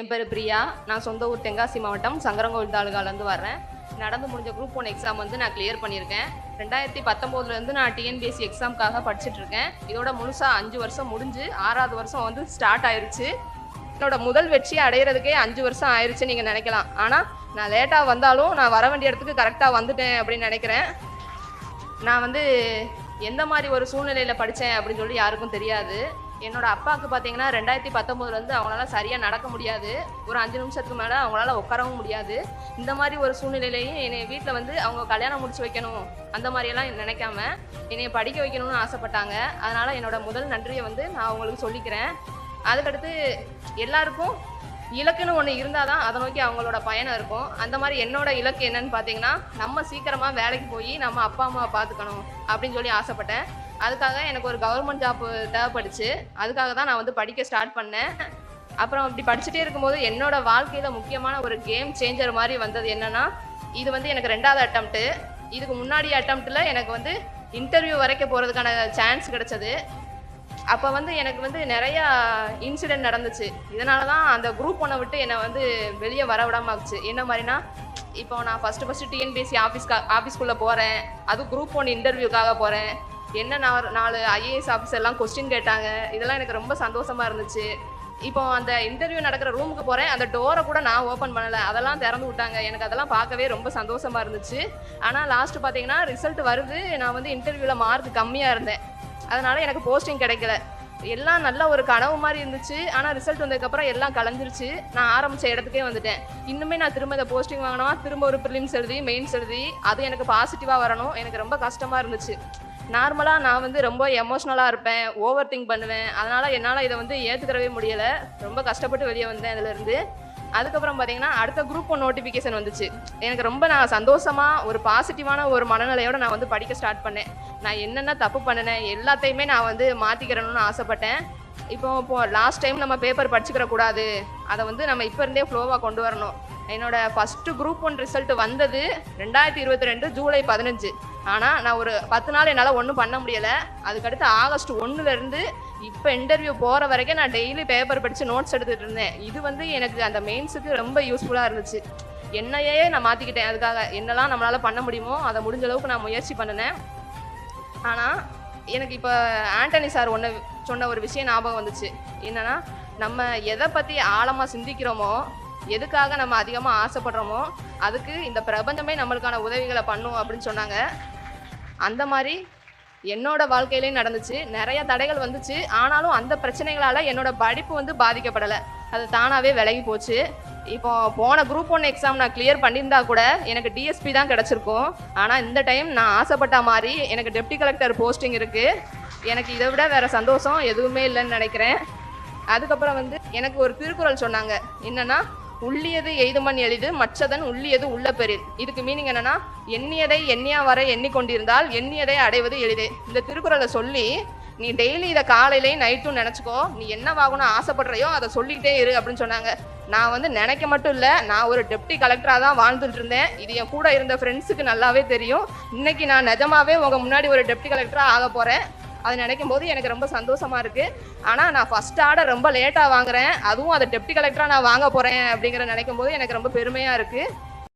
என் பேர் பிரியா. நான் சொந்த ஊர் தென்காசி மாவட்டம் சங்கரங்கோவில் தாலுகாலேருந்து வரேன். நடந்து முடிஞ்ச குரூப் 1 எக்ஸாம் வந்து நான் கிளியர் பண்ணியிருக்கேன். 2019 நான் டிஎன்பிஎஸ்சி எக்ஸாமுக்காக படிச்சுட்ருக்கேன். இதோட முழுசாக 5 வருஷம் முடிஞ்சு 6வது வருஷம் வந்து ஸ்டார்ட் ஆயிடுச்சு. என்னோட முதல் வெற்றியை அடையிறதுக்கே 5 வருஷம் ஆயிடுச்சு நீங்கள் நினைக்கலாம். ஆனால் நான் லேட்டாக வந்தாலும் நான் வர வேண்டிய இடத்துக்கு கரெக்டாக வந்துட்டேன் அப்படின்னு நினைக்கிறேன். நான் வந்து எந்த மாதிரி ஒரு சூழ்நிலையில் படித்தேன் அப்படின்னு சொல்லி யாருக்கும் தெரியாது. என்னோட அப்பாவுக்கு பார்த்தீங்கன்னா 2019 அவங்களால சரியாக நடக்க முடியாது. ஒரு 5 நிமிஷத்துக்கு மேலே அவங்களால உட்காரவும் முடியாது. இந்த மாதிரி ஒரு சூழ்நிலையிலையும் என்னை வீட்டில் வந்து அவங்க கல்யாணம் முடிச்சு வைக்கணும் அந்த மாதிரியெல்லாம் நினைக்காம என்னை படிக்க வைக்கணும்னு ஆசைப்பட்டாங்க. அதனால் என்னோட முதல் நன்றியை வந்து நான் அவங்களுக்கு சொல்லிக்கிறேன். அதுக்கடுத்து எல்லாருக்கும் இலக்குன்னு ஒன்று இருந்தால் தான் அதை நோக்கி அவங்களோட பயணம் இருக்கும். அந்த மாதிரி என்னோட இலக்கு என்னன்னு பார்த்தீங்கன்னா, நம்ம சீக்கிரமாக வேலைக்கு போய் நம்ம அப்பா அம்மாவை பார்த்துக்கணும் அப்படின்னு சொல்லி ஆசைப்பட்டேன். அதுக்காக எனக்கு ஒரு கவர்மெண்ட் ஜாப் தேவைப்படுச்சு. அதுக்காக தான் நான் வந்து படிக்க ஸ்டார்ட் பண்ணேன். அப்புறம் அப்படி படிச்சுட்டே இருக்கும்போது என்னோட வாழ்க்கையில் முக்கியமான ஒரு கேம் சேஞ்சர் மாதிரி வந்தது என்னன்னா, இது வந்து எனக்கு 2வது அட்டம்ப்ட்டு. இதுக்கு முன்னாடி அட்டம்ப்டில் எனக்கு வந்து இன்டர்வியூ வரைக்கும் போகிறதுக்கான சான்ஸ் கிடச்சது. அப்போ வந்து எனக்கு வந்து நிறையா இன்சிடென்ட் நடந்துச்சு. இதனால தான் அந்த குரூப் 1 விட்டு என்னை வந்து வெளியே வர விடாமல் ஆச்சு. என்ன மாதிரினா, இப்போ நான் ஃபஸ்ட்டு டிஎன்பிஎஸ்சி ஆஃபீஸ்க்குள்ளே போகிறேன். அதுவும் குரூப் 1 இன்டர்வியூக்காக போகிறேன். என்ன 4 ஐஏஎஸ் ஆஃபீஸர்லாம் கொஸ்டின் கேட்டாங்க. இதெல்லாம் எனக்கு ரொம்ப சந்தோஷமாக இருந்துச்சு. இப்போ அந்த இன்டர்வியூ நடக்கிற ரூமுக்கு போகிறேன். அந்த டோரை கூட நான் ஓப்பன் பண்ணலை, அதெல்லாம் திறந்து விட்டாங்க. எனக்கு அதெல்லாம் பார்க்கவே ரொம்ப சந்தோஷமாக இருந்துச்சு. ஆனால் லாஸ்ட்டு பார்த்தீங்கன்னா ரிசல்ட் வருது. நான் வந்து இன்டர்வியூவில் மார்க் கம்மியாக இருந்தேன். அதனால் எனக்கு போஸ்டிங் கிடைக்கல. எல்லாம் நல்ல ஒரு கனவு மாதிரி இருந்துச்சு. ஆனால் ரிசல்ட் வந்ததுக்கப்புறம் எல்லாம் கலைஞ்சிருச்சு. நான் ஆரம்பித்த இடத்துக்கே வந்துட்டேன். இன்னுமே நான் திரும்ப இந்த போஸ்டிங் வாங்கினா திரும்ப ஒரு ப்ரிலிம்ஸ் எழுதி மெயின்ஸ் எழுதி அது எனக்கு பாசிட்டிவாக வரணும். எனக்கு ரொம்ப கஷ்டமாக இருந்துச்சு. நார்மலாக நான் வந்து ரொம்ப எமோஷ்னலாக இருப்பேன், ஓவர் திங்க் பண்ணுவேன். அதனால் என்னால் இதை வந்து ஏற்றுக்கிறவே முடியலை. ரொம்ப கஷ்டப்பட்டு வெளியே வந்தேன் அதிலேருந்து. அதுக்கப்புறம் பார்த்தீங்கன்னா அடுத்த குரூப் 1 நோட்டிஃபிகேஷன் வந்துச்சு. எனக்கு ரொம்ப நான் சந்தோஷமாக ஒரு பாசிட்டிவான ஒரு மனநிலையோடு நான் வந்து படிக்க ஸ்டார்ட் பண்ணேன். நான் என்னென்ன தப்பு பண்ணினேன் எல்லாத்தையுமே நான் வந்து மாற்றிக்கிறணும்னு ஆசைப்பட்டேன். இப்போ லாஸ்ட் டைம் நம்ம பேப்பர் படிச்சுக்கிற கூடாது, அதை வந்து நம்ம இப்போ இருந்தே ஃப்ளோவாக கொண்டு வரணும். என்னோட ஃபஸ்ட்டு குரூப் 1 ரிசல்ட் வந்தது 2022 ஜூலை 15. ஆனால் நான் ஒரு 10 நாள் என்னால் ஒன்றும் பண்ண முடியலை. அதுக்கடுத்து ஆகஸ்ட் 1 இப்போ இன்டர்வியூ போகிற வரைக்கும் நான் டெய்லி பேப்பர் படித்து நோட்ஸ் எடுத்துகிட்டு இருந்தேன். இது வந்து எனக்கு அந்த மெயின்ஸுக்கு ரொம்ப யூஸ்ஃபுல்லாக இருந்துச்சு. என்னையே நான் மாற்றிக்கிட்டேன். அதுக்காக என்னெல்லாம் நம்மளால் பண்ண முடியுமோ அதை முடிஞ்ச அளவுக்கு நான் முயற்சி பண்ணினேன். ஆனால் எனக்கு இப்போ ஆண்டனி சார் சொன்ன ஒரு விஷயம் ஞாபகம் வந்துச்சு. என்னென்னா, நம்ம எதை பற்றி ஆழமாக சிந்திக்கிறோமோ, எதுக்காக நம்ம அதிகமாக ஆசைப்படுறோமோ அதுக்கு இந்த பிரபஞ்சமே நம்மளுக்கான உதவிகளை பண்ணும் அப்படின்னு சொன்னாங்க. அந்த மாதிரி என்னோட வாழ்க்கையிலையும் நடந்துச்சு. நிறைய தடைகள் வந்துச்சு. ஆனாலும் அந்த பிரச்சனைகளால் என்னோட படிப்பு வந்து பாதிக்கப்படலை. அது தானாகவே விலகி போச்சு. இப்போ போன குரூப் 1 எக்ஸாம் நான் கிளியர் பண்ணியிருந்தா கூட எனக்கு டிஎஸ்பி தான் கிடச்சிருக்கும். ஆனால் இந்த டைம் நான் ஆசைப்பட்ட மாதிரி எனக்கு டெப்டி கலெக்டர் போஸ்டிங் இருக்குது. எனக்கு இதை விட வேறு சந்தோஷம் எதுவுமே இல்லைன்னு நினைக்கிறேன். அதுக்கப்புறம் வந்து எனக்கு ஒரு திருக்குறள் சொன்னாங்க. என்னென்னா, உள்ளியது எய்துமன் எளிது, மற்றதன் உள்ளியது உள்ள பெரில். இதுக்கு மீனிங் என்னன்னா, எண்ணியதை எண்ணியா வர எண்ணிக்கொண்டிருந்தால் எண்ணியதை அடைவது எளிதே. இந்த திருக்குறளை சொல்லி நீ டெய்லி இதை காலையிலையும் நைட்டும் நினச்சிக்கோ. நீ என்னவாகணும்னு ஆசைப்படுறையோ அதை சொல்லிக்கிட்டே இரு அப்படின்னு சொன்னாங்க. நான் வந்து நினைக்க மட்டும் இல்லை, நான் ஒரு டெப்டி கலெக்டராக தான் வாழ்ந்துட்டு இருந்தேன். இது என் கூட இருந்த ஃப்ரெண்ட்ஸுக்கு நல்லாவே தெரியும். இன்னைக்கு நான் நிஜமாவே உங்கள் முன்னாடி ஒரு டெப்டி கலெக்டராக ஆக போகிறேன். அது நினைக்கும் போது எனக்கு ரொம்ப சந்தோஷமாக இருக்குது. ஆனால் நான் ஃபஸ்ட் ஆர்டர் ரொம்ப லேட்டாக வாங்குறேன். அதுவும் அதை டெப்டி கலெக்டராக நான் வாங்க போகிறேன் அப்படிங்கிற நினைக்கும் போது எனக்கு ரொம்ப பெருமையாக இருக்குது.